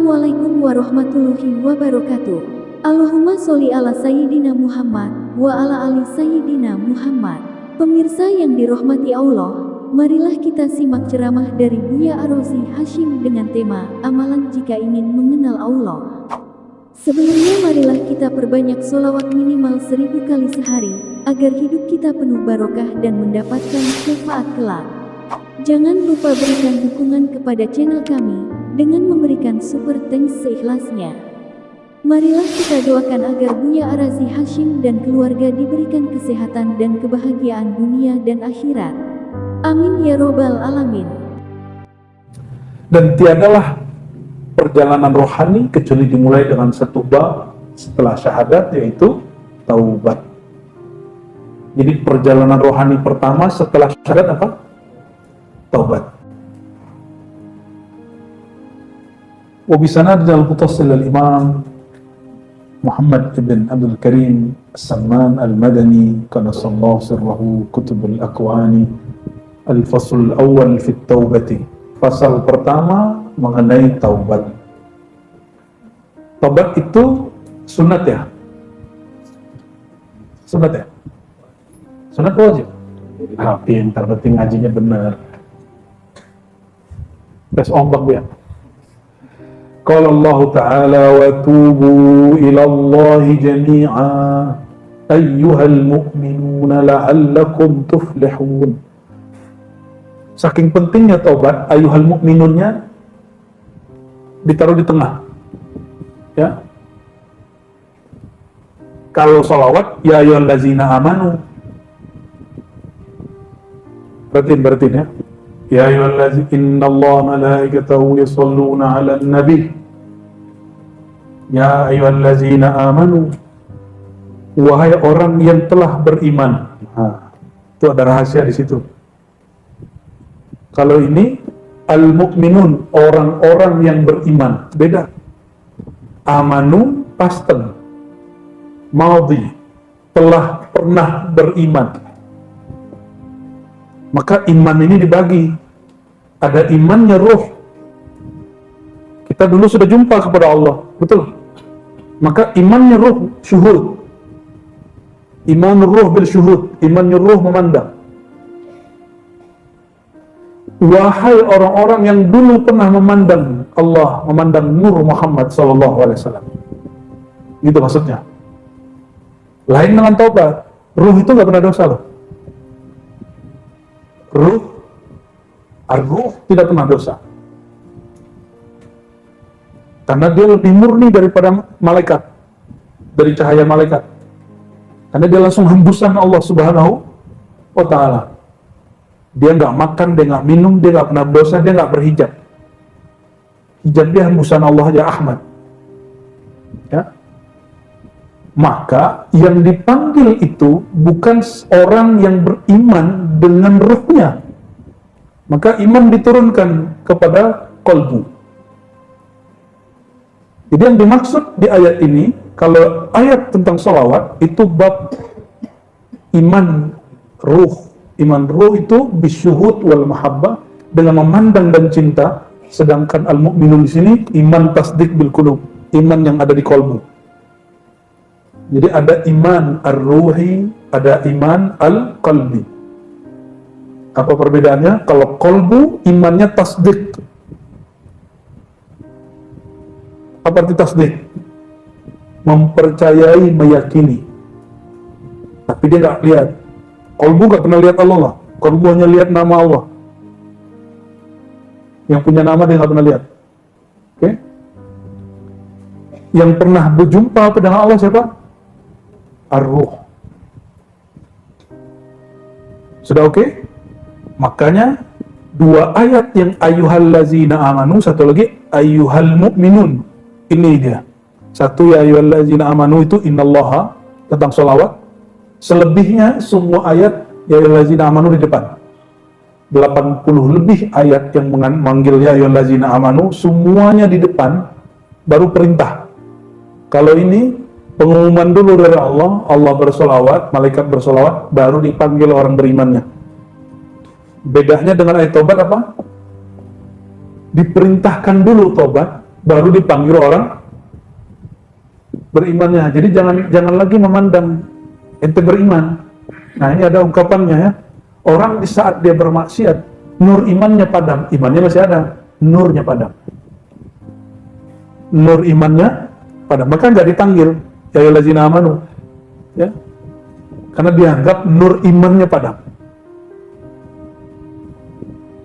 Assalamualaikum warahmatullahi wabarakatuh. Allahumma sholli ala Sayyidina Muhammad wa ala ali Sayyidina Muhammad. Pemirsa yang dirahmati Allah, marilah kita simak ceramah dari Buya Ar-Razi Hasyim dengan tema Amalan Jika Ingin Mengenal Allah. Sebelumnya marilah kita perbanyak sholawat minimal 1000 kali sehari, agar hidup kita penuh barokah dan mendapatkan syafaat kelak. Jangan lupa berikan dukungan kepada channel kami dengan memberikan super thanks seikhlasnya. Marilah kita doakan agar Buya Ar-Razi Hasyim dan keluarga diberikan kesehatan dan kebahagiaan dunia dan akhirat. Amin ya robbal alamin. Dan tiadalah perjalanan rohani kecuali dimulai dengan satu bab setelah syahadat, yaitu taubat. Jadi perjalanan rohani pertama setelah syahadat apa? Taubat. وبسند المتصل الإمام محمد بن عبد الكريم السمان المدني قدس الله سره كتب الأكوان الفصل الأول في التوبة. Fasal pertama mengenai taubat. Taubat itu sunat ya? Sunat ya? Sunat wajib? Pintar, berarti ngajinya benar. Tes ombak ya. Qala Allah Ta'ala wa tubu ila Allah jami'a ayyuhal mu'minuna la'allakum tuflihun. Saking pentingnya taubat, ayyuhal mu'minunnya ditaruh di tengah. Ya. Kalau salawat, ya ayyuhallazina amanu. Berarti ya. Ya ayyuhallazina innallaha malaikatahu yusholluna 'alan nabi. Ya ayyuhallazina amanu. Wahai orang yang telah beriman. Itu ada rahasia di situ. Kalau ini al-mu'minun, orang-orang yang beriman, beda. Amanu past tense, madhi, telah pernah beriman. Maka iman ini dibagi. Ada imannya ruh. Kita dulu sudah jumpa kepada Allah, betul? Maka imannya ruh, syuhud. Iman ruh bil syuhud, imannya ruh memandang. Wahai orang-orang yang dulu pernah memandang Allah, memandang nur Muhammad SAW. Itu maksudnya. Lain dengan taubat. Ruh itu nggak pernah dosa loh. Ruh tidak pernah dosa. Karena dia lebih murni daripada malaikat, dari cahaya malaikat. Karena dia langsung hembusan Allah Subhanahu wa Ta'ala. Dia nggak makan, dia nggak minum, dia nggak pernah dosa, dia nggak berhijab. Hijab dia hembusan Allah aja, Ahmad. Ya. Maka yang dipanggil itu bukan orang yang beriman dengan ruhnya. Maka iman diturunkan kepada kolbu. Jadi yang dimaksud di ayat ini, kalau ayat tentang sholawat, itu bab iman ruh. Iman ruh itu bisyuhud wal mahabbah, dengan memandang dan cinta. Sedangkan al-mu'minun di sini iman tasdik bil qulub, iman yang ada di kolbu. Jadi ada iman ar-ruhi, ada iman al-qalbi. Apa perbedaannya? Kalau kolbu, imannya tasdik. Apa arti tasdik? Mempercayai, meyakini. Tapi dia nggak lihat. Kolbu nggak pernah lihat Allah. Kolbu hanya lihat nama Allah. Yang punya nama dia nggak pernah lihat. Oke? Yang pernah berjumpa dengan Allah siapa? Ar-ruh. Sudah oke? Makanya dua ayat yang ayyuhallazina amanu, satu lagi ayyuhal mu'minun. Ini dia. Satu ya ayyuhallazina amanu itu innallaha, tentang sholawat. Selebihnya semua ayat ya ayyuhallazina amanu di depan. 80 lebih ayat yang memanggil ya ayyuhallazina amanu, semuanya di depan, baru perintah. Kalau ini pengumuman dulu dari Allah, Allah bersolawat, malaikat bersolawat, baru dipanggil orang berimannya. Bedanya dengan ayat taubat apa? Diperintahkan dulu taubat, baru dipanggil orang berimannya. Jadi jangan lagi memandang ente beriman. Nah, ini ada ungkapannya ya. Orang di saat dia bermaksiat, nur imannya padam, imannya masih ada, nurnya padam. Nur imannya padam, maka nggak dipanggil ya ayyuhallazina amanu, ya, karena dianggap nur imannya padam.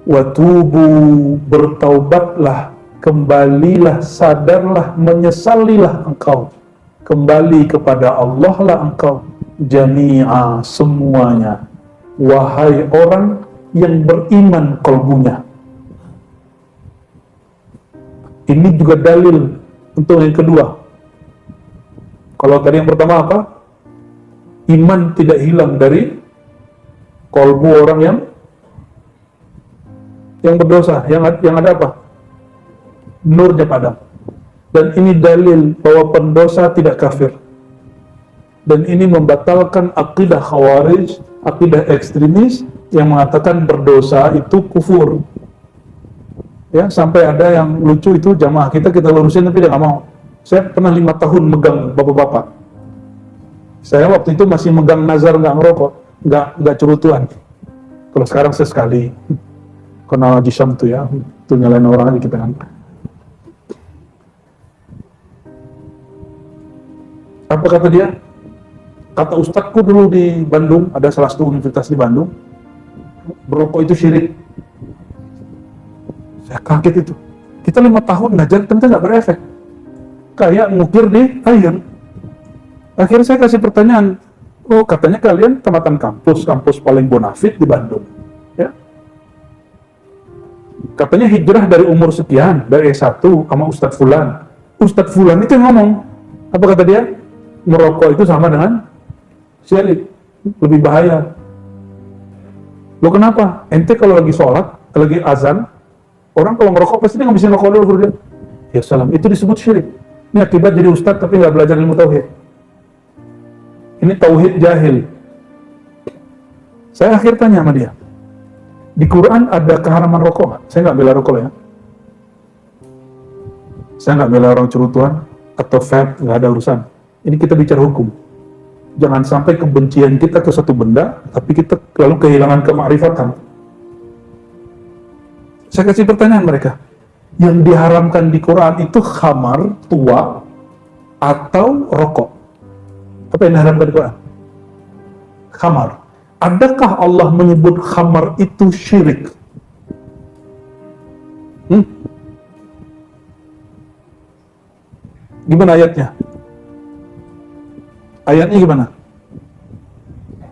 Watubu, bertaubatlah, kembalilah, sadarlah, menyesalilah engkau, kembali kepada Allah lah engkau, jami'a, semuanya, wahai orang yang beriman kalbunya. Ini juga dalil untuk yang kedua. Kalau tadi yang pertama apa? Iman tidak hilang dari kalbu orang yang berdosa, yang ada apa? Nurnya padam. Dan ini dalil bahwa pendosa tidak kafir. Dan ini membatalkan akidah khawarij, akidah ekstremis yang mengatakan berdosa itu kufur. Ya, sampai ada yang lucu itu jamaah kita lurusin tapi dia nggak mau. Saya pernah 5 tahun megang bapak-bapak. Saya waktu itu masih megang nazar, nggak ngerokok, nggak cerutuan. Kalau sekarang sekali. Karena jisam tuh ya, itu nyalain orang aja kita kan. Apa kata dia? Kata ustadku dulu di Bandung, ada salah satu universitas di Bandung, berokok itu syirik. Saya kaget itu. Kita 5 tahun ngajar, ternyata nggak berefek. Kayak ngukir di air. Akhirnya saya kasih pertanyaan, oh katanya kalian tamatan kampus paling bonafit di Bandung. Ya. Katanya hijrah dari umur sekian, dari S1 sama Ustadz Fulan. Ustadz Fulan itu yang ngomong. Apa kata dia? Merokok itu sama dengan syirik, lebih bahaya. Lo kenapa? Ente kalau lagi sholat, lagi azan, orang kalau merokok pasti dia ngabisin rokok dulu dia. Ya salam, itu disebut syirik. Ini akibat jadi ustadz tapi nggak belajar ilmu tauhid. Ini tauhid jahil. Saya akhir tanya sama dia, di Quran ada keharaman rokok nggak? Saya nggak bela rokok ya. Saya nggak bela orang cerutuan atau vape, nggak ada urusan. Ini kita bicara hukum. Jangan sampai kebencian kita ke satu benda, tapi kita lalu kehilangan kemakrifatan. Saya kasih pertanyaan mereka. Yang diharamkan di Quran itu khamar, tua, atau rokok? Apa yang diharamkan di Quran? Khamar. Adakah Allah menyebut khamar itu syirik? Gimana ayatnya? Ayatnya gimana?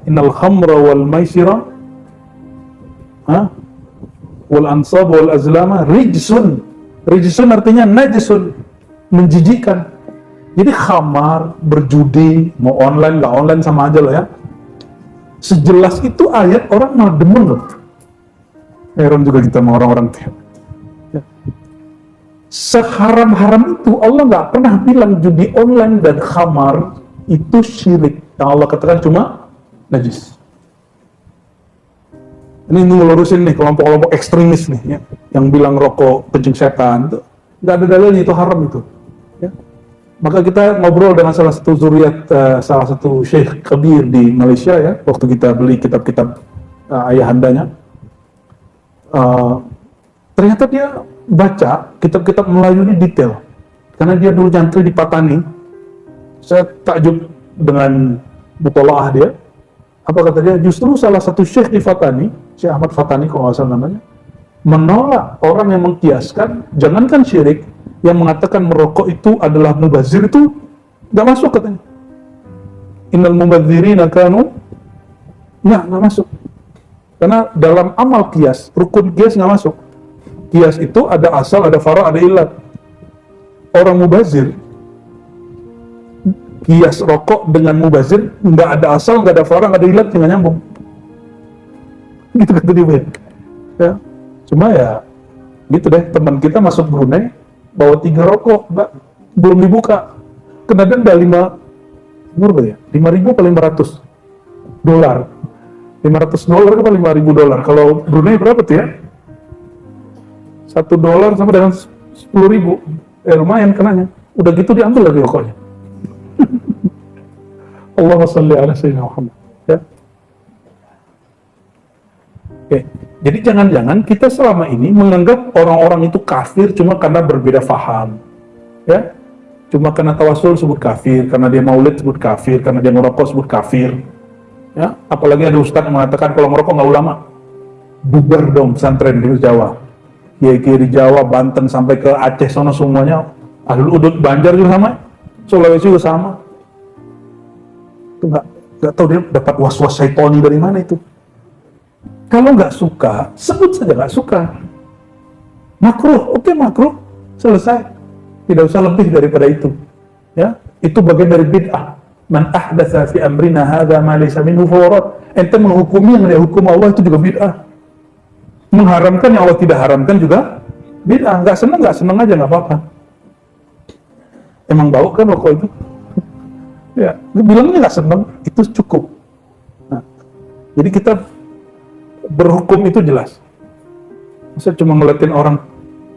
Innal khamra wal maisira wal ansab wal azlama rijsun. Rijsun artinya najisun, menjijikkan. Jadi khamar, berjudi, mau online nggak online sama aja loh ya. Sejelas itu ayat, orang malah demen loh. Heran juga kita sama orang-orang ya. Seharam-haram itu Allah nggak pernah bilang judi online dan khamar itu syirik. Yang Allah katakan cuma najis. Ini ngelurusin nih kelompok-kelompok ekstremis nih ya, yang bilang rokok kencing setan itu nggak ada dalilnya, itu haram itu. Ya. Maka kita ngobrol dengan salah satu zuriat, salah satu syekh kabir di Malaysia ya, waktu kita beli kitab-kitab ayahandanya. Ternyata dia baca kitab-kitab Melayu ini detail, karena dia dulu nyantri di Patani. Saya takjub dengan mutolaah dia. Apa kata dia? Justru salah satu syekh di Fatani, Syekh Ahmad Fatani kalau nggak salah namanya, menolak orang yang mengkiaskan, jangankan syirik, yang mengatakan merokok itu adalah mubazir, itu nggak masuk katanya. Innal mubadzirina kanu, nggak masuk. Karena dalam amal kias, rukun kias nggak masuk. Kias itu ada asal, ada fara, ada ilat. Orang mubazir, kias rokok dengan mubazir, nggak ada asal, nggak ada fara, nggak ada ilat, nggak nyambung. Gitu kata dia. Ya. Cuma ya, gitu deh, teman kita masuk Brunei, bawa 3 rokok, Mbak, belum dibuka. Kena denda 5.000 atau $500. $500 apa $5.000? Kalau Brunei berapa tuh ya? $1 sama dengan 10.000. Lumayan kenanya. Udah gitu diambil lagi rokoknya. Allahumma sholli ala sayyidina Muhammad. Ya. Oke. Jadi jangan-jangan kita selama ini menganggap orang-orang itu kafir cuma karena berbeda faham. Ya. Cuma karena tawasul sebut kafir, karena dia maulid sebut kafir, karena dia ngerokok sebut kafir. Ya, apalagi ada ustadz yang mengatakan kalau ngerokok nggak ulama. Bubar dong pesantren di Jawa. Kiai-kiai di Jawa, Banten sampai ke Aceh sono semuanya, Ahlul Udud, Banjar juga sama, Sulawesi juga sama. Itu nggak tahu dia dapat was-was syaitoni dari mana itu. Kalau nggak suka, sebut saja nggak suka. Makruh, oke makruh, selesai. Tidak usah lebih daripada itu. Ya, itu bagian dari bid'ah. Man ahdatsa fi amrina hadza ma laysa minhu fawarat. Ente menghukumi yang dihukum Allah itu juga bid'ah. Mengharamkan yang Allah tidak haramkan juga bid'ah. Nggak seneng aja nggak apa-apa. Emang bau kan rokok itu? Ya, bilangnya nggak seneng, itu cukup. Nah, jadi kita berhukum itu jelas. Masa cuma ngeliatin orang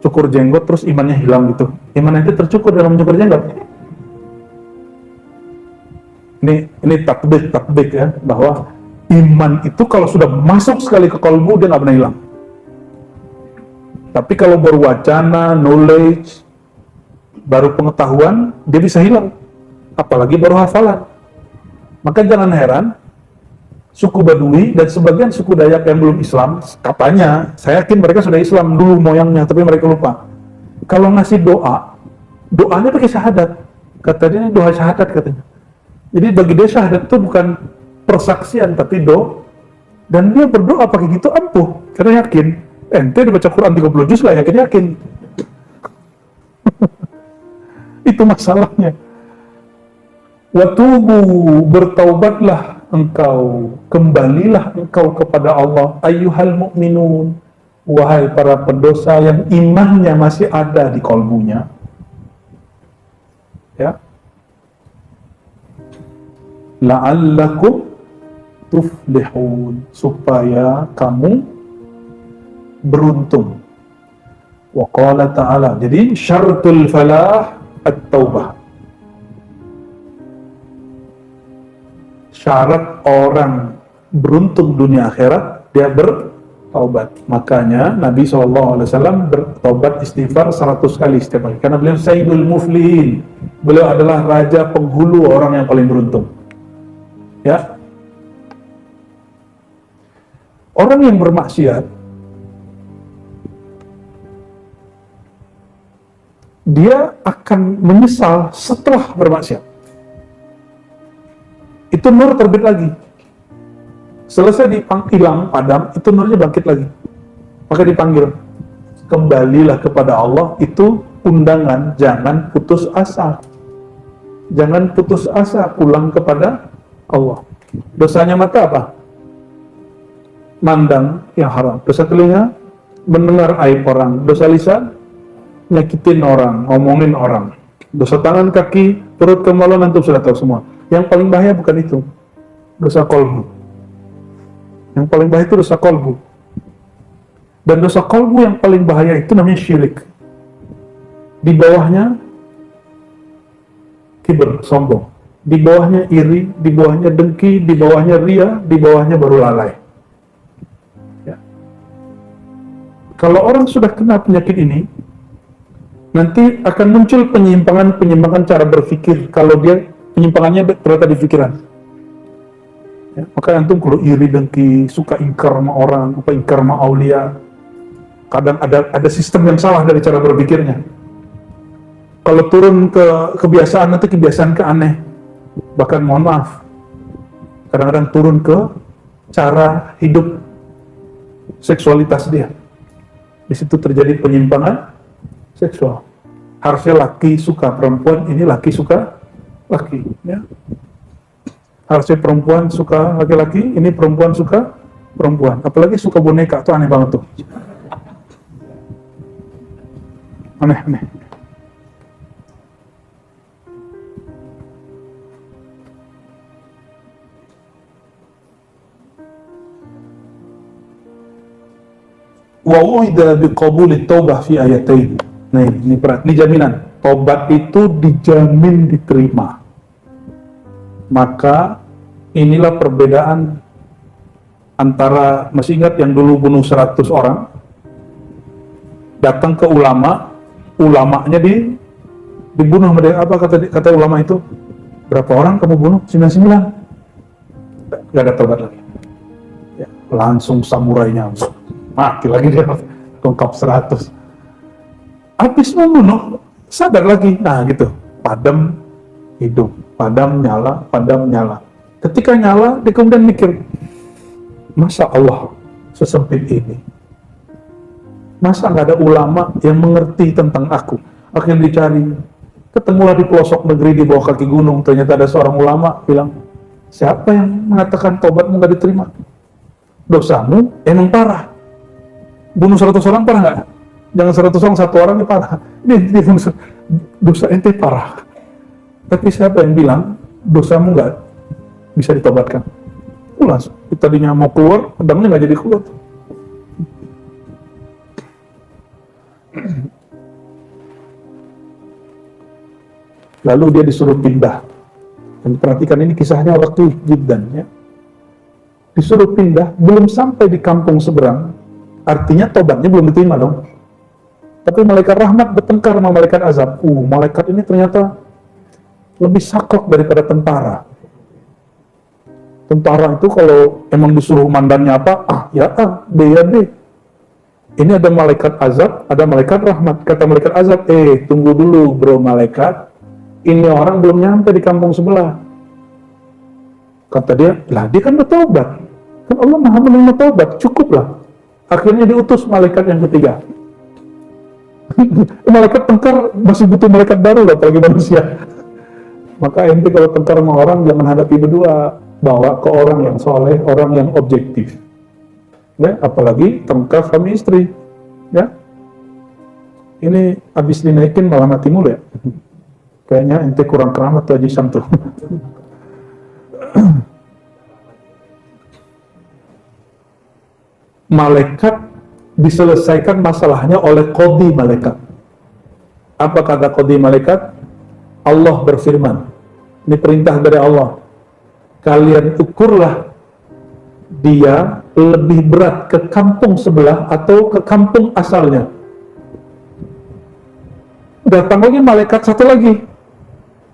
cukur jenggot terus imannya hilang gitu. Iman itu tercukur dalam mencukur jenggot. Ini takbik ya, bahwa iman itu kalau sudah masuk sekali ke kalbu dia nggak pernah hilang. Tapi kalau baru wacana, knowledge, baru pengetahuan, dia bisa hilang. Apalagi baru hafalan. Maka jangan heran suku Badui dan sebagian suku Dayak yang belum Islam, katanya, saya yakin mereka sudah Islam dulu moyangnya, tapi mereka lupa. Kalau ngasih doa, doanya pakai syahadat. Katanya doa syahadat katanya. Jadi bagi dia syahadat itu bukan persaksian, tapi doa. Dan dia berdoa pakai gitu ampuh, karena yakin. Ente udah baca Quran 30 juz lah, yakin. Itu masalahnya. Watubu, bertaubatlah engkau, kembalilah engkau kepada Allah, ayyuhal mu'minun, wahai para pendosa yang imannya masih ada di kalbunya. Ya. La'allakum tuflihun, supaya kamu beruntung. Wa qala ta'ala, jadi syartul falah at-taubah. Syarat orang beruntung dunia akhirat, dia bertaubat. Makanya Nabi SAW bertaubat istighfar 100 kali setiap hari. Karena beliau Sayyidul Muflihin. Beliau adalah raja penghulu orang yang paling beruntung. Ya. Orang yang bermaksiat, dia akan menyesal setelah bermaksiat. Itu nur terbit lagi. Selesai hilang, padam, itu nurnya bangkit lagi. Maka dipanggil, kembalilah kepada Allah. Itu undangan, jangan putus asa. Jangan putus asa, pulang kepada Allah. Dosanya mata apa? Mandang yang haram. Dosa telinga, mendengar aib orang. Dosa lisan, nyakitin orang, ngomongin orang. Dosa tangan, kaki, perut, kemaluan, antum sudah tahu semua. Yang paling bahaya bukan itu, dosa kolbu. Yang paling bahaya itu dosa kolbu. Dan dosa kolbu yang paling bahaya itu namanya syirik. Di bawahnya kibir, sombong. Di bawahnya iri, di bawahnya dengki, di bawahnya ria, di bawahnya baru lalai. Ya. Kalau orang sudah kena penyakit ini, nanti akan muncul penyimpangan cara berpikir. Kalau dia penyimpangannya ternyata di pikiran. Ya, maka antum kalau iri, dengki, suka ingkar sama orang, ingkar sama aulia, kadang ada sistem yang salah dari cara berpikirnya. Kalau turun ke kebiasaan, nanti kebiasaan ke aneh. Bahkan mohon maaf, kadang-kadang turun ke cara hidup seksualitas dia. Di situ terjadi penyimpangan seksual. Harusnya laki suka perempuan, ini laki suka laki, ya. Harusnya perempuan suka laki-laki, ini perempuan suka perempuan. Apalagi suka boneka, itu aneh banget tuh. Aneh. Wa wu'ida biqabuli taubah fi ayatain. Nah, ini jaminan. tobat itu dijamin diterima. Maka inilah perbedaan antara, masih ingat yang dulu bunuh 100 orang, datang ke ulama, ulamanya dibunuh. Apa kata ulama itu? Berapa orang kamu bunuh? 99. Gak ada tobat lagi. Ya, langsung samurainya mati lagi dia, lengkap 100. Habis membunuh, sadar lagi. Nah gitu, padam hidup, padam nyala. Ketika nyala, dia kemudian mikir, masa Allah sesempit ini? Masa nggak ada ulama yang mengerti tentang aku? Akhirnya dicari, ketemulah di pelosok negeri di bawah kaki gunung. Ternyata ada seorang ulama bilang, siapa yang mengatakan tobatmu nggak diterima? Dosamu emang parah. Bunuh 100 orang parah nggak? Jangan 100 orang, 1 orang ini parah. Ini dosa ente parah. Tapi siapa yang bilang dosamu nggak bisa ditobatkan? Langsung, tadinya mau keluar, pedangnya nggak jadi keluar. Lalu dia disuruh pindah. Dan perhatikan ini kisahnya waktu jiddan ya. Disuruh pindah, belum sampai di kampung seberang, artinya tobatnya belum diterima dong. Tapi malaikat rahmat bertengkar sama malaikat azab. Malaikat ini ternyata lebih saklek daripada tentara. Tentara itu kalau emang disuruh mandannya apa, B ya B. Ini ada malaikat azab, ada malaikat rahmat. Kata malaikat azab, tunggu dulu bro malaikat, ini orang belum nyampe di kampung sebelah. Kata dia, dia kan bertobat. Kan Allah maha menerima tobat, cukuplah. Akhirnya diutus malaikat yang ketiga. Malaikat tengkar masih butuh malaikat baru loh, apalagi manusia. Maka ente kalau tengkar sama orang, jangan hadapi berdua. Bawa ke orang yang soleh, orang yang objektif. Ya, apalagi tengkar suami istri. Ya, ini habis dinaikin malah mati mulu ya. Kayaknya ente kurang keramat tuh Haji Syam tuh. Malaikat diselesaikan masalahnya oleh qadhi malaikat. Apa kata qadhi malaikat? Allah berfirman, ini perintah dari Allah, kalian ukurlah dia lebih berat ke kampung sebelah atau ke kampung asalnya. Datang lagi malaikat satu lagi,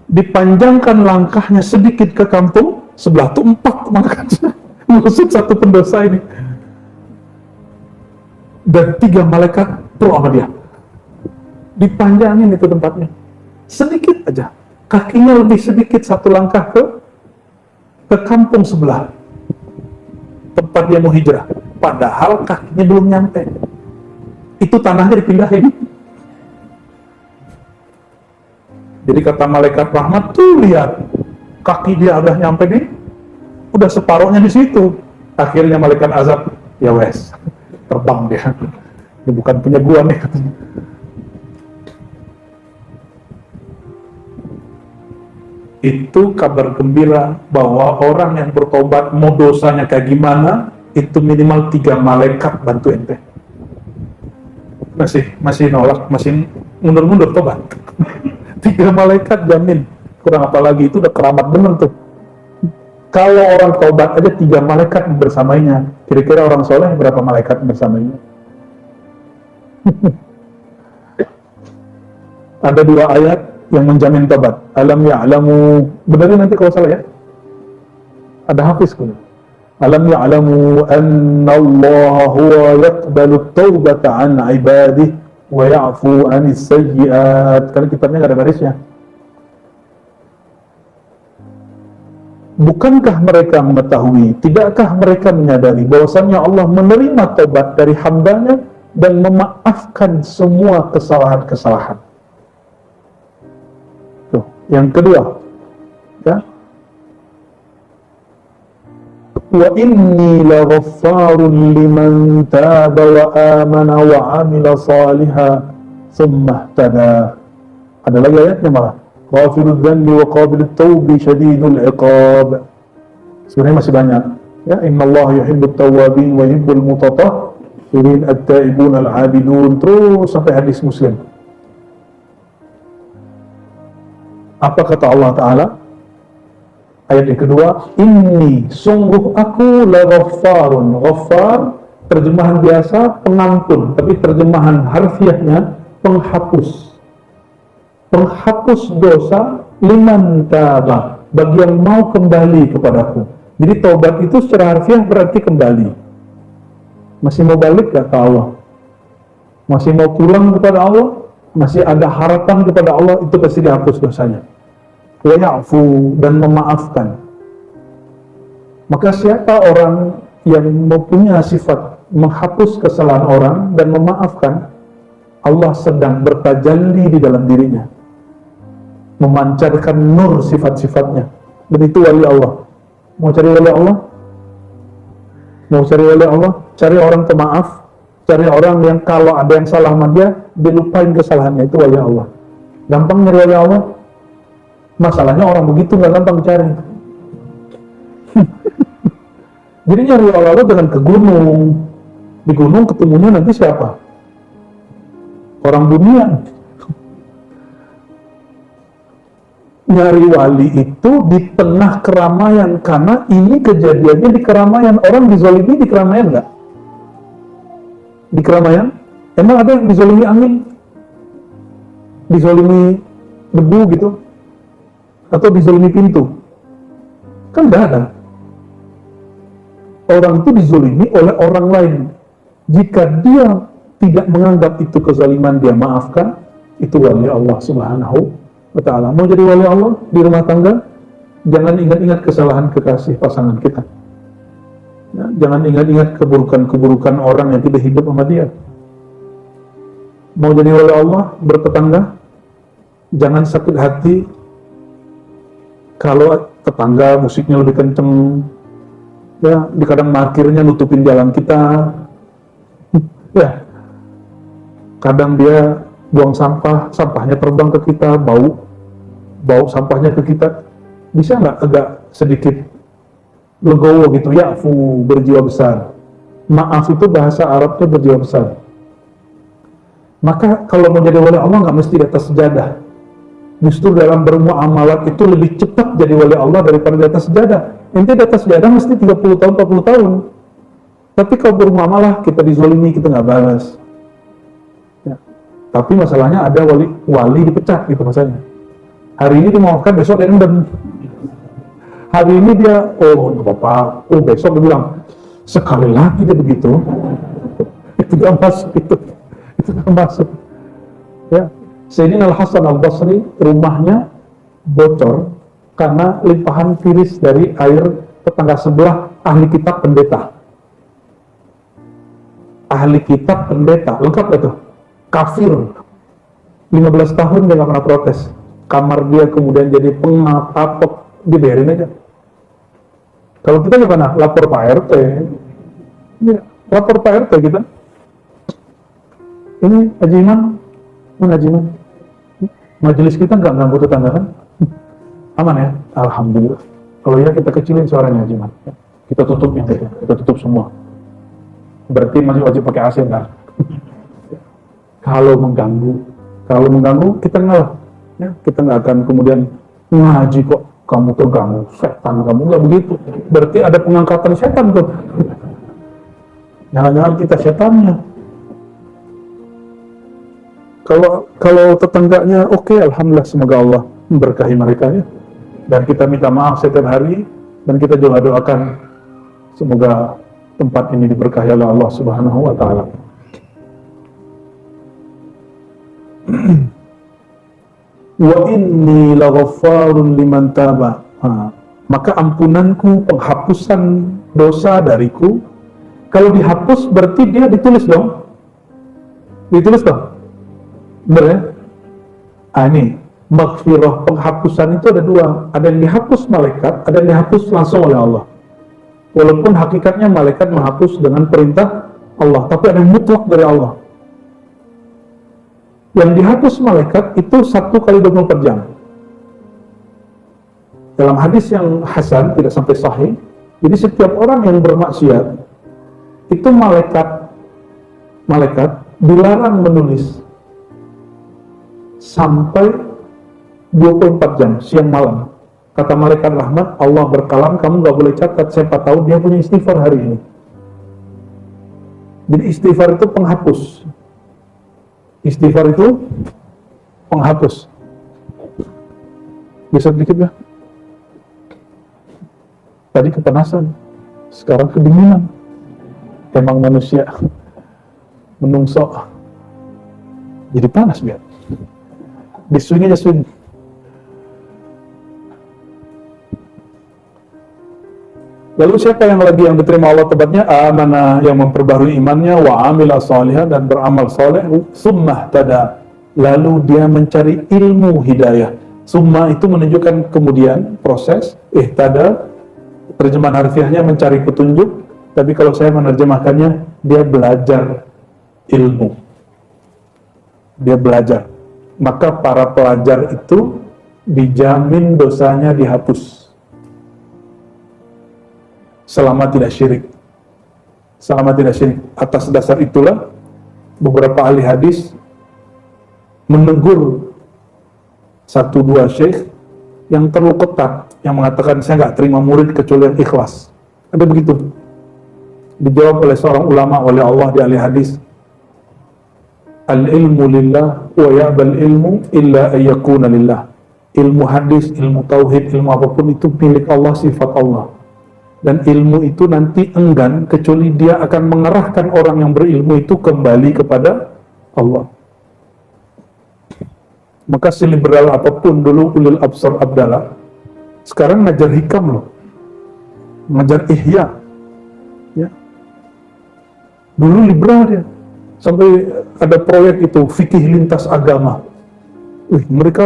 dipanjangkan langkahnya sedikit ke kampung sebelah, tuh 4 malaikatnya ngusut satu pendosa ini. Dan 3 malaikat pro sama dia, dipanjangin itu tempatnya sedikit aja, kakinya lebih sedikit satu langkah ke kampung sebelah tempat dia mau hijrah, padahal kakinya belum nyampe, itu tanahnya dipindahin. Jadi kata malaikat rahmat tuh, lihat kaki dia udah nyampe nih, udah separuhnya di situ. Akhirnya malaikat azab, ya wes, terbang dia. Ini bukan punya gua nih katanya. Itu kabar gembira bahwa orang yang bertobat, mau dosanya kayak gimana, itu minimal 3 malaikat bantu ente. Masih nolak, masih mundur-mundur tobat. 3 malaikat jamin. Kurang apa lagi, itu udah keramat bener tuh. Kalau orang tobat aja 3 malaikat bersamanya, kira-kira orang soleh berapa malaikat bersamanya? Ada 2 ayat yang menjamin tobat. Alam ya'lamu, benerin nanti kalau salah ya. Ada hafiz kun. Alam ya'lamu anna Allah huwa yaqbalu at-taubata 'an 'ibadihi wa ya'fu 'anis sayyi'at. Karena kitabnya enggak ada barisnya. Bukankah mereka mengetahui, tidakkah mereka menyadari bahwasannya Allah menerima tobat dari hambanya dan memaafkan semua kesalahan-kesalahan. Tuh, yang kedua, ya. Wa inni laghaffarun liman taba wa amana wa amila salihan thumma ihtada. Ada lagi ayatnya malah. Ghafirudz dzanbi wa qabilut taubi syadidul iqab. Sebenarnya masih banyak. Ya, innallaha yuhibbut tawwabin wa yuhibbul mutatahhirin at-taibun al-'abidun, terus sampai hadis Muslim. Apa kata Allah Ta'ala? Ayat yang kedua, inni, sungguh aku la ghaffarun. Ghaffar, terjemahan biasa, pengampun. Tapi terjemahan harfiahnya, penghapus. Penghapus dosa, liman taba, bagi yang mau kembali kepadaku. Jadi taubat itu secara harfiah berarti kembali. Masih mau balik gak ke Allah? Masih mau pulang kepada Allah? Masih ada harapan kepada Allah? Itu pasti dihapus dosanya. Wa ya'fu, dan memaafkan. Maka siapa orang yang mempunyai sifat menghapus kesalahan orang dan memaafkan, Allah sedang bertajalli di dalam dirinya, memancarkan nur sifat-sifatnya, dan itu wali Allah. Mau cari wali Allah? Mau cari wali Allah? Cari orang pemaaf, cari orang yang kalau ada yang salah sama dia, dilupain kesalahannya, itu wali Allah. Gampang nyari wali Allah? Masalahnya orang begitu nggak gampang cari. Jadi nyari wali Allah dengan ke gunung. Di gunung ketemunya nanti siapa? Orang dunia. Nyari wali itu di tengah keramaian, karena ini kejadiannya di keramaian. Orang dizolimi di keramaian nggak? Di keramaian? Emang ada yang dizolimi angin? Dizolimi debu gitu? Atau dizolimi pintu? Kan nggak ada. Orang itu dizolimi oleh orang lain. Jika dia tidak menganggap itu kezaliman, dia maafkan, itu wali Allah Subhanahu wa Ta'ala. Mau jadi wali Allah di rumah tangga, jangan ingat-ingat kesalahan kekasih pasangan kita. Ya, jangan ingat-ingat keburukan-keburukan orang yang tidak hidup sama dia. Mau jadi wali Allah bertetangga, jangan sakit hati kalau tetangga musiknya lebih kenceng, ya, di kadang parkirnya nutupin jalan kita, ya, kadang dia buang sampah, sampahnya terbang ke kita, bau sampahnya ke kita. Bisa nggak agak sedikit legowo gitu, ya'fu, berjiwa besar. Maaf itu bahasa Arabnya berjiwa besar. Maka kalau mau jadi wali Allah nggak mesti di atas sejadah. Justru dalam bermuamalat itu lebih cepat jadi wali Allah daripada di atas sejadah. Ente di atas sejadah mesti 30 tahun, 40 tahun. Tapi kalau bermuamalah, kita dizolimi, kita nggak balas. Ya. Tapi masalahnya ada wali dipecat gitu masalahnya. Hari ini dimaafkan, besok dia endem. Hari ini dia, oh nggak apa-apa, oh besok dia bilang, sekali lagi dia begitu, itu nggak masuk, itu nggak masuk. Ya. Sayyidina Al-Hasan Al-Basri, rumahnya bocor karena limpahan tiris dari air tetangga sebelah ahli kitab pendeta. Ahli kitab pendeta, lengkap itu, kafir. 15 tahun dia nggak pernah protes. Kamar dia kemudian jadi pengapapok, dibiarin aja. Kalau kita gimana? Lapor Pak RT. Ya, lapor Pak RT kita. Ini Haji Iman, mana Haji Iman? Majelis kita nggak ganggu tetangga kan? Aman ya? Alhamdulillah. Kalau ya kita kecilin suaranya Haji Iman. Kita tutup yang itu, kita tutup semua. Berarti masih wajib pakai AC ntar. Kalau mengganggu kita ngalah. Ya, kita nggak akan kemudian ngaji kok kamu terganggu, setan kamu, nggak begitu. Berarti ada pengangkatan setan tuh. Jangan-jangan kita setannya. Kalau tetangganya oke, alhamdulillah, semoga Allah memberkahi mereka ya. Dan kita minta maaf setiap hari, dan kita juga doakan semoga tempat ini diberkahi oleh Allah Subhanahu wa Ta'ala. Wa inni laghaffarun liman taba. Maka ampunanku, penghapusan dosa dariku. Kalau dihapus berarti dia ditulis dong. Ditulis dong. Benar ya? Ini maghfirah, penghapusan itu ada dua. Ada yang dihapus malaikat, ada yang dihapus langsung oleh Allah. Walaupun hakikatnya malaikat menghapus dengan perintah Allah, tapi ada yang mutlak dari Allah. Yang dihapus malaikat itu 1 kali 24 jam. Dalam hadis yang hasan, tidak sampai sahih, jadi setiap orang yang bermaksiat, itu malaikat dilarang menulis sampai 24 jam, siang malam. Kata malaikat rahmat, Allah berkalam, kamu gak boleh catat, siapa tahu dia punya istighfar hari ini. Jadi istighfar itu penghapus. Istighfar itu penghapus. Bisa sedikit ya? Tadi kepanasan, sekarang kedinginan. Emang manusia menungsok, jadi panas biar. Di swing aja swing. Lalu siapa yang lagi yang diterima Allah tobatnya? Amanah, yang memperbarui imannya, wa amila salihah, dan beramal soleh, summah tada, lalu dia mencari ilmu hidayah. Summah itu menunjukkan kemudian proses, tada, terjemahan harfiahnya mencari petunjuk, tapi kalau saya menerjemahkannya, dia belajar ilmu. Dia belajar. Maka para pelajar itu dijamin dosanya dihapus. Selama tidak syirik. Selama tidak syirik. Atas dasar itulah beberapa ahli hadis menegur 1-2 syekh yang terlalu ketat, yang mengatakan saya nggak terima murid kecuali yang ikhlas. Ada begitu. Dijawab oleh seorang ulama, oleh Allah di ahli hadis, al-ilmu lillah wa ya'bal ilmu illa ayyakuna lillah. Ilmu hadis, ilmu tauhid, ilmu apapun itu milik Allah, sifat Allah. Dan ilmu itu nanti enggan kecuali dia akan mengarahkan orang yang berilmu itu kembali kepada Allah. Maka seliberal apapun dulu ulil absar abdallah, sekarang ngajar hikam loh, ngajar ihya ya. Dulu liberal dia, sampai ada proyek itu fikih lintas agama. Mereka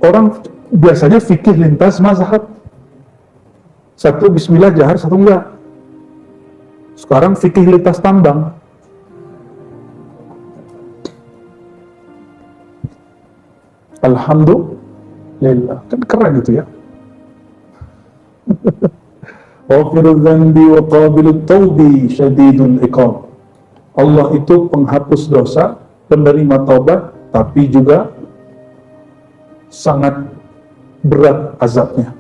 orang biasanya fikih lintas mazhab, satu bismillah jahar, satu enggak. Sekarang fikih lintas tambang. Alhamdulillah, kan keren gitu ya. Ghafirudz dzanbi wa qabilut taubi syadidul iqab. Allah itu penghapus dosa, penerima taubat, tapi juga sangat berat azabnya.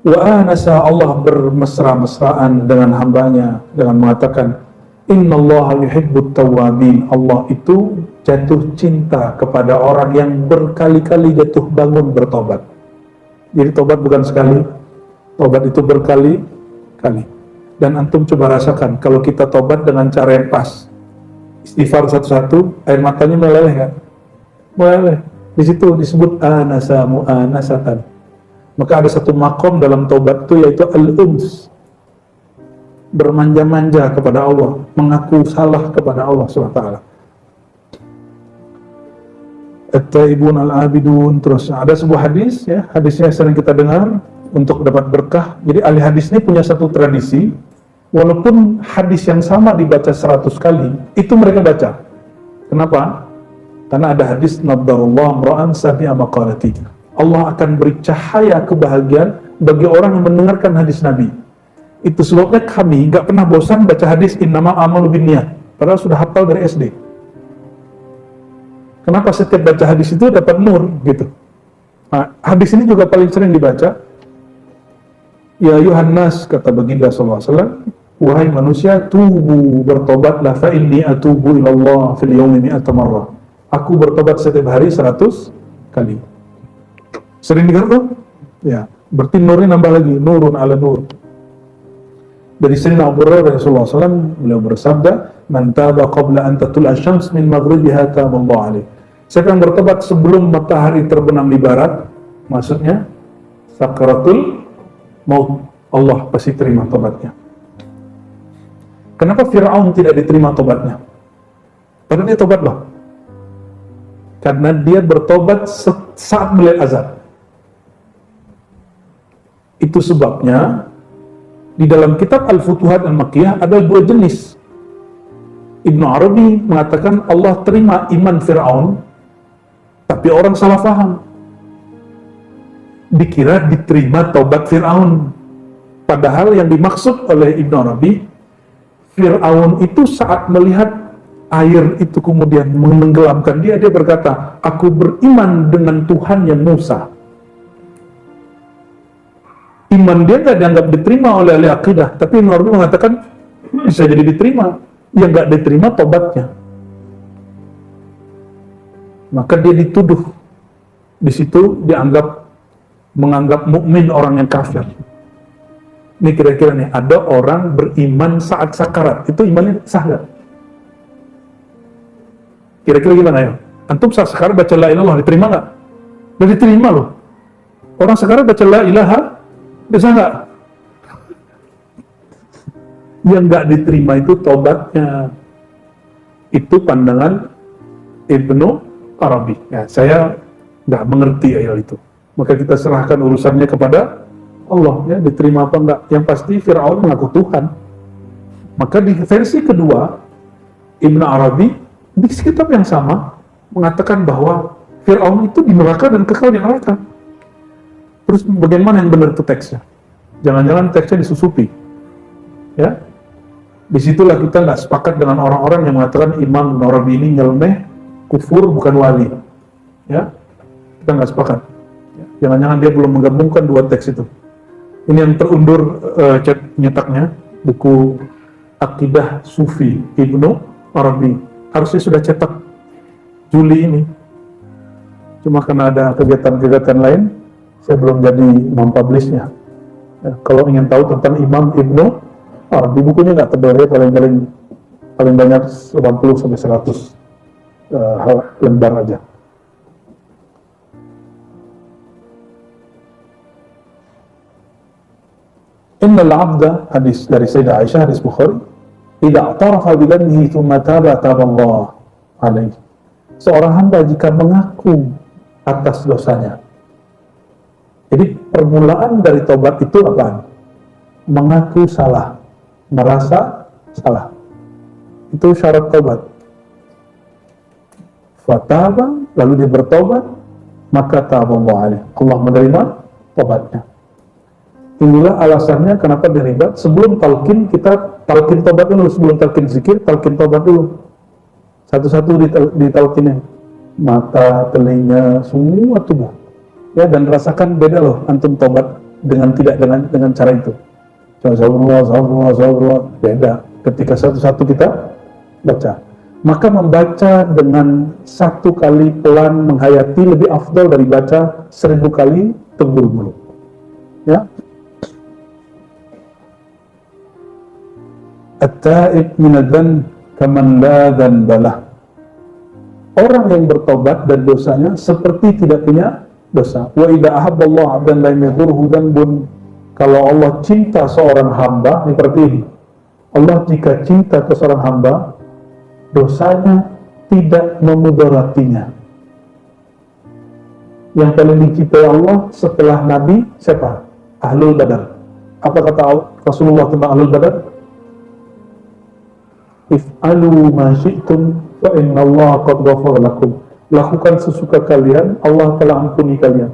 Wa anasa, Allah bermesra-mesraan dengan hambanya dengan mengatakan innallaha yuhibbut tawwabin. Allah itu jatuh cinta kepada orang yang berkali-kali jatuh bangun bertobat. Jadi tobat bukan sekali, tobat itu berkali-kali. Dan antum coba rasakan kalau kita tobat dengan cara yang pas, istighfar satu-satu, air matanya meleleh kan? Meleleh. Di situ disebut anasa mu'anasatan. Maka ada satu makom dalam taubat itu yaitu al-uns, bermanja-manja kepada Allah, mengaku salah kepada Allah SWT. At-taibun al-abidun. Terus ada sebuah hadis ya, hadisnya sering kita dengar untuk dapat berkah. Jadi ahli hadis ini punya satu tradisi, walaupun hadis yang sama dibaca 100 kali, itu mereka baca. Kenapa? Karena ada hadis naddarullah mra'an sami'a maqalati. Allah akan beri cahaya kebahagiaan bagi orang yang mendengarkan hadis Nabi. Itu sebabnya kami gak pernah bosan baca hadis innama amalu binniyat, padahal sudah hafal dari SD. Kenapa setiap baca hadis itu dapat nur gitu. Nah, hadis ini juga paling sering dibaca. Ya Yohanes, kata baginda SAW, wahai manusia, tubu, bertobatlah, fa inni atubu ilallah fil yawmi mi'ata marrah. Aku bertobat setiap hari 100 kali. Sering dengar tuh? Ya, berarti nurnya nambah lagi, nurun ala nur. Dari Sayyidina Abu Hurairah Rasulullah SAW, beliau bersabda, man taba qabla an tatlu'a syams min maghribiha taballahu alaih. Siapa yang bertobat sebelum matahari terbenam di barat, maksudnya sakaratul maut, Allah pasti terima tobatnya. Kenapa Fir'aun tidak diterima tobatnya? Padahal dia tobat loh. Karena dia bertobat saat melihat azab. Itu sebabnya di dalam kitab Al-Futuhat Al-Makkiyah ada 2 jenis. Ibnu Arabi mengatakan Allah terima iman Fir'aun, tapi orang salah paham. Dikira diterima taubat Fir'aun. Padahal yang dimaksud oleh Ibnu Arabi, Fir'aun itu saat melihat air itu kemudian menenggelamkan dia, dia berkata, aku beriman dengan Tuhannya Musa. Iman dia nggak dianggap diterima oleh ahli akidah, tapi Ibnu Arabi mengatakan bisa jadi diterima. Yang nggak diterima tobatnya, maka dia dituduh. Di situ menganggap mukmin orang yang kafir. Ini kira-kira nih, ada orang beriman saat sakarat, itu imannya sah nggak? Kira-kira gimana ya? Antum saat sakarat baca la ilaha, diterima nggak? Udah diterima loh. Orang sakarat baca la ilaha, bisa nggak? Yang nggak diterima itu tobatnya. Itu pandangan Ibnu Arabi. Ya, saya nggak mengerti ayat itu. Maka kita serahkan urusannya kepada Allah, ya, diterima apa enggak. Yang pasti Fir'aun mengaku Tuhan. Maka di versi kedua, Ibnu Arabi di kitab yang sama mengatakan bahwa Fir'aun itu di neraka dan kekal di neraka. Terus bagaimana yang benar itu teksnya? Jangan-jangan teksnya disusupi, ya? Disitulah kita nggak sepakat dengan orang-orang yang mengatakan Imam Ibnu Arabi ini nyeleneh, kufur, bukan wali, ya? Kita nggak sepakat. Jangan-jangan dia belum menggabungkan dua teks itu. Ini yang terundur nyetaknya, buku Akidah Sufi Ibnu Arabi. Harusnya sudah cetak Juli ini. Cuma karena ada kegiatan-kegiatan lain, saya belum jadi mempublishnya. Ya, kalau ingin tahu tentang Imam Ibnu Arabi, bukunya nggak tebal ya, paling banyak 80-100 lembar aja. Innal abda, hadis dari Sayyidah Aisyah, hadis Bukhari, idza i'tarafa bi dhanbihi thumma taba Allah alaihi. Seorang hamba jika mengaku atas dosanya. Jadi permulaan dari tobat itu apa? Mengaku salah, merasa salah. Itu syarat tobat. Fataba, lalu dia bertobat, maka taballahu alaihi. Allah menerima tobatnya. Inilah alasannya kenapa diribat. Sebelum talqin, kita talqin tobat dulu. Sebelum talqin zikir, talqin tobat dulu. Satu-satu ditalqinin. Mata, telinga, semua tubuh. Ya, dan rasakan beda loh antum tobat dengan tidak dengan cara itu. Astagfirullah, beda. Ketika satu-satu kita baca. Maka membaca dengan satu kali pelan menghayati lebih afdal dari baca 1000 kali terburu-buru. Ya. At-ta'ib minadhan kaman la dhanbalah. Orang yang bertobat dan dosanya seperti tidak punya dosa. Wa idza ahabballahu 'abdan lam yadhurhu dhanbun. Kalau Allah cinta seorang hamba, seperti ini. Allah jika cinta ke seorang hamba, dosanya tidak memudaratinya. Yang paling dicintai Allah setelah Nabi siapa? Ahlul Badar. Apa kata Rasulullah tentang Ahlul Badar? If'alu ma syi'tum fa inna Allah qad ghafara lakum. Lakukan sesuka kalian, Allah telah ampuni kalian.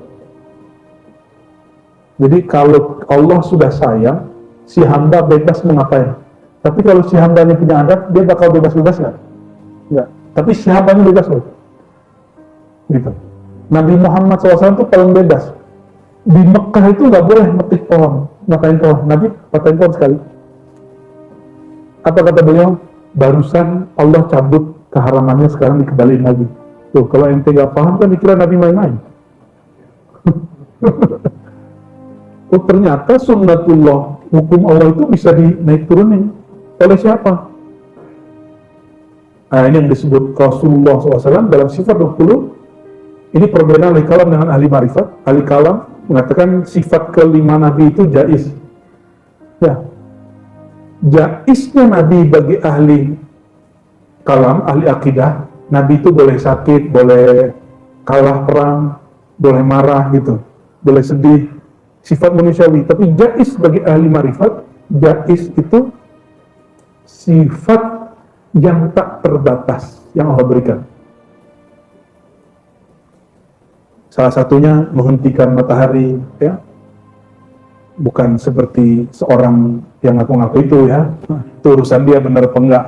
Jadi kalau Allah sudah sayang, si hamba bebas mengapain. Tapi kalau si hambanya punya adab, dia bakal bebas-bebas nggak? Nggak. Tapi si hambanya bebas loh. Gitu. Nabi Muhammad SAW itu paling bebas. Di Mekah itu nggak boleh metik pohon, ngapain pohon. Nabi patahin pohon sekali. Apa kata beliau? Barusan Allah cabut keharamannya, sekarang dikembaliin lagi. Tuh, kalau ente nggak paham kan dikira Nabi main-main. Oh, ternyata sunnatullah, hukum Allah itu bisa dinaik turunin. Oleh siapa? Nah, ini yang disebut Rasulullah SAW dalam sifat 20. Ini perbedaan ahli kalam dengan ahli marifat. Ahli kalam mengatakan sifat kelima Nabi itu jaiz. Ya, jaiznya Nabi bagi ahli kalam, ahli akidah, Nabi itu boleh sakit, boleh kalah perang, boleh marah gitu, boleh sedih, sifat manusiawi. Tapi jaiz bagi ahli marifat, jaiz itu sifat yang tak terbatas yang Allah berikan. Salah satunya menghentikan matahari, ya. Bukan seperti seorang yang ngaku-ngaku itu, ya. Itu urusan dia benar apa enggak.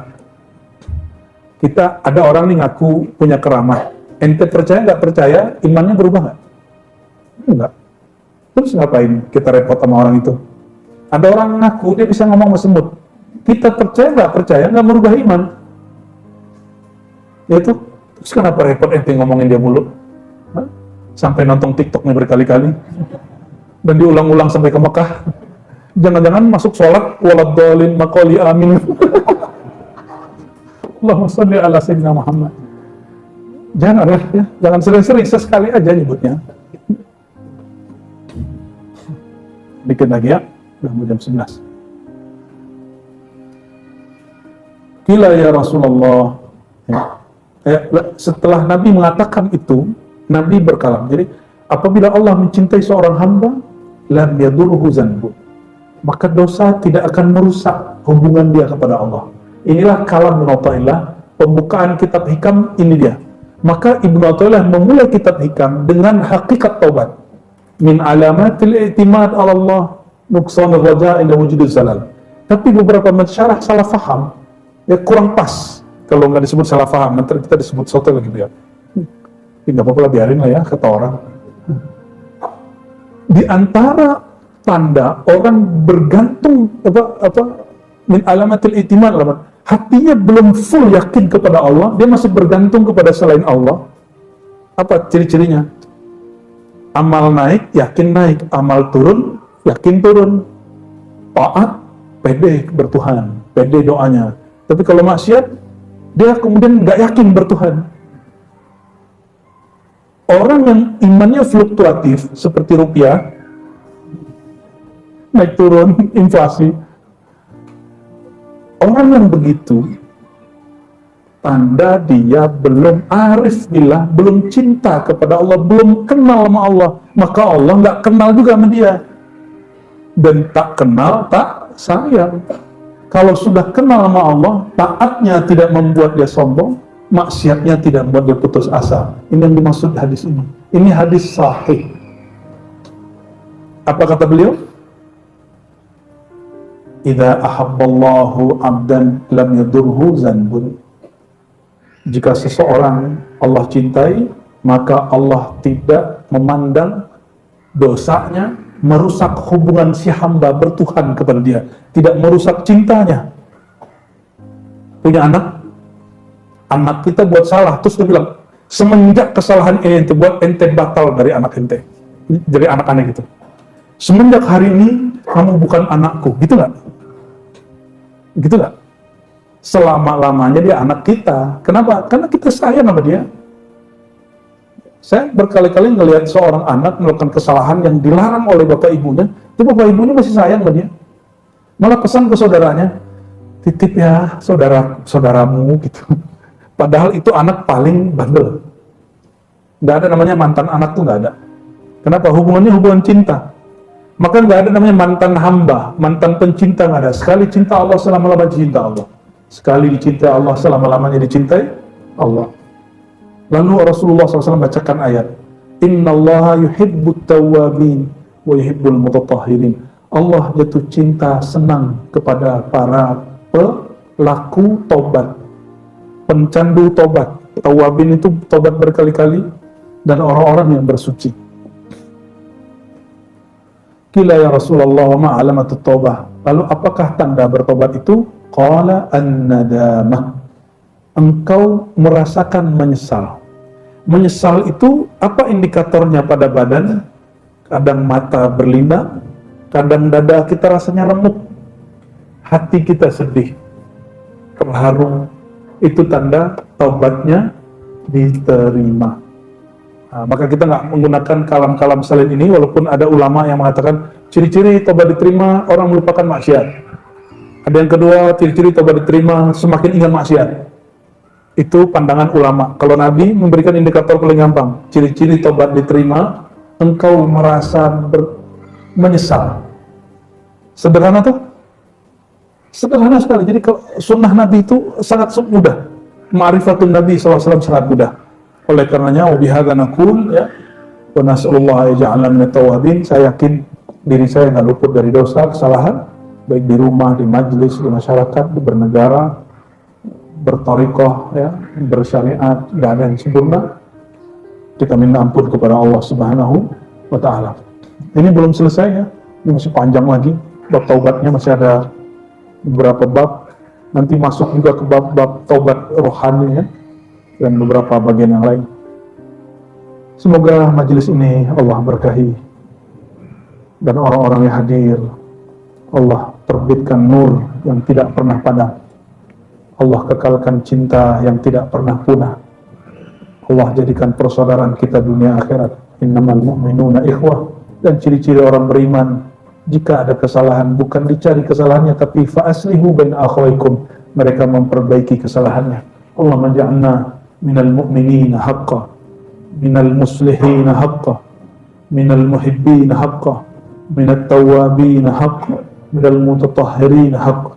Kita ada orang nih ngaku punya keramat. Ente percaya nggak percaya, imannya berubah nggak? Enggak. Terus ngapain kita repot sama orang itu? Ada orang ngaku dia bisa ngomong sama semut. Kita percaya nggak percaya, nggak merubah iman. Ya itu. Terus kenapa repot ente ngomongin dia mulu? Hah? Sampai nonton TikToknya berkali-kali. Dan diulang-ulang sampai ke Mekah. Jangan-jangan masuk sholat, waladhdallin maqali amin. Allahumma sholli ala sayyidina Muhammad. Jangan ya, jangan sering-sering, sesekali aja nyebutnya. Dikit lagi ya, udah mau jam 11. Qila ya Rasulullah. Setelah Nabi mengatakan itu, Nabi berkalam. Jadi, apabila Allah mencintai seorang hamba, lam yadurruhu zanbun, maka dosa tidak akan merusak hubungan dia kepada Allah. Inilah kalam Ibnu Athaillah, pembukaan kitab Hikam ini dia. Maka Ibnu Athaillah memulai kitab Hikam dengan hakikat taubat. Min alamatil i'timad 'ala Allah, nuqsanur raja' inda wujudil zalal. Tapi beberapa mensyarah salah faham, ya kurang pas. Kalau nggak disebut salah faham, nanti kita disebut sotel gitu ya. Nggak apa-apa lah, biarin lah ya, kata orang. Di antara tanda orang bergantung min alamatil i'timad, hatinya belum full yakin kepada Allah, dia masih bergantung kepada selain Allah. Apa ciri-cirinya? Amal naik, yakin naik. Amal turun, yakin turun. Taat, pede bertuhan, pede doanya. Tapi kalau maksiat, dia kemudian nggak yakin bertuhan. Orang yang imannya fluktuatif, seperti rupiah, naik turun, inflasi. Orang yang begitu, tanda dia belum arif billah, belum cinta kepada Allah, belum kenal sama Allah. Maka Allah nggak kenal juga sama dia. Dan tak kenal, tak sayang. Kalau sudah kenal sama Allah, taatnya tidak membuat dia sombong, maksiatnya tidak membuat dia putus asa. Ini yang dimaksud hadis ini. Ini hadis sahih. Apa kata beliau? Idza ahabballahu 'abdan lam yadurhu zanbun. Jika seseorang Allah cintai, maka Allah tidak memandang dosanya merusak hubungan si hamba bertuhan kepada dia, tidak merusak cintanya. Punya anak kita buat salah, terus dia bilang, semenjak kesalahan ini ente buat, ente batal dari anak ente, dari anak aneh gitu. Semenjak hari ini kamu bukan anakku, gitu nggak? Gitu nggak? Selama-lamanya dia anak kita. Kenapa? Karena kita sayang sama dia. Saya berkali-kali ngelihat seorang anak melakukan kesalahan yang dilarang oleh bapak ibunya, itu bapak ibunya masih sayang sama dia. Malah pesan ke saudaranya, titip ya saudaramu gitu. Padahal itu anak paling bandel. Nggak ada namanya mantan anak tuh, nggak ada. Kenapa? Hubungannya hubungan cinta. Maka nggak ada namanya mantan hamba, mantan pencinta, nggak ada. Sekali cinta Allah, selama-lamanya cinta Allah. Sekali dicintai Allah, selama-lamanya dicintai Allah. Lalu Rasulullah SAW bacakan ayat, Innallaha yuhibbut tawwabin wa yuhibbul mutatahhirin. Allah jatuh cinta, senang kepada para pelaku tobat, pencandu tobat. Tawwabin itu tobat berkali-kali, dan orang-orang yang bersuci. Qila ya Rasulullah wa ma alamatut taubah. Lalu apakah tanda bertobat itu? Qala an-nadamah. Engkau merasakan menyesal. Menyesal itu apa indikatornya pada badan? Kadang mata berlinang, kadang dada kita rasanya remuk, hati kita sedih, terharu. Itu tanda taubatnya diterima. Nah, maka kita nggak menggunakan kalam-kalam selain ini, walaupun ada ulama yang mengatakan ciri-ciri taubat diterima orang melupakan maksiat. Ada yang kedua, ciri-ciri taubat diterima semakin ingat maksiat. Itu pandangan ulama. Kalau Nabi memberikan indikator paling gampang, ciri-ciri taubat diterima, engkau merasa menyesal. Sederhana tuh? Sederhana sekali. Jadi sunnah Nabi itu sangat mudah. Ma'rifatun Nabi SAW sangat mudah. Oleh karenanya, wabihadza naqul ya, wa nas'alullah yaj'alna minat tawwabin. Saya yakin diri saya nggak luput dari dosa, kesalahan, baik di rumah, di majelis, di masyarakat, di bernegara, berthariqah, ya, bersyariat, nggak ada yang sempurna. Kita minta ampun kepada Allah Subhanahu wa Ta'ala. Ini belum selesai, ya, ini masih panjang lagi. Bab taubatnya masih ada beberapa bab. Nanti masuk juga ke bab-bab taubat rohani, ya, dan beberapa bagian yang lain. Semoga majelis ini Allah berkahi dan orang-orang yang hadir Allah terbitkan nur yang tidak pernah padam. Allah kekalkan cinta yang tidak pernah punah. Allah jadikan persaudaraan kita dunia akhirat. Innamal mu'minuna ikhwah. Dan ciri-ciri orang beriman, jika ada kesalahan bukan dicari kesalahannya, tapi fa'aslihu baina akhawaikum, mereka memperbaiki kesalahannya. Allah menja'alna minal mu'minina haqqa, minal muslihina haqqa, minal muhibbina haqqa, minat tawabina haqqa, minal mutatahhirina haqqa,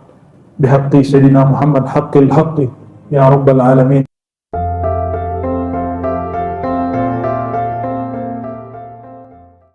bihaqqi Sayyidina Muhammad haqqil haqqi ya Rabbal Alamin.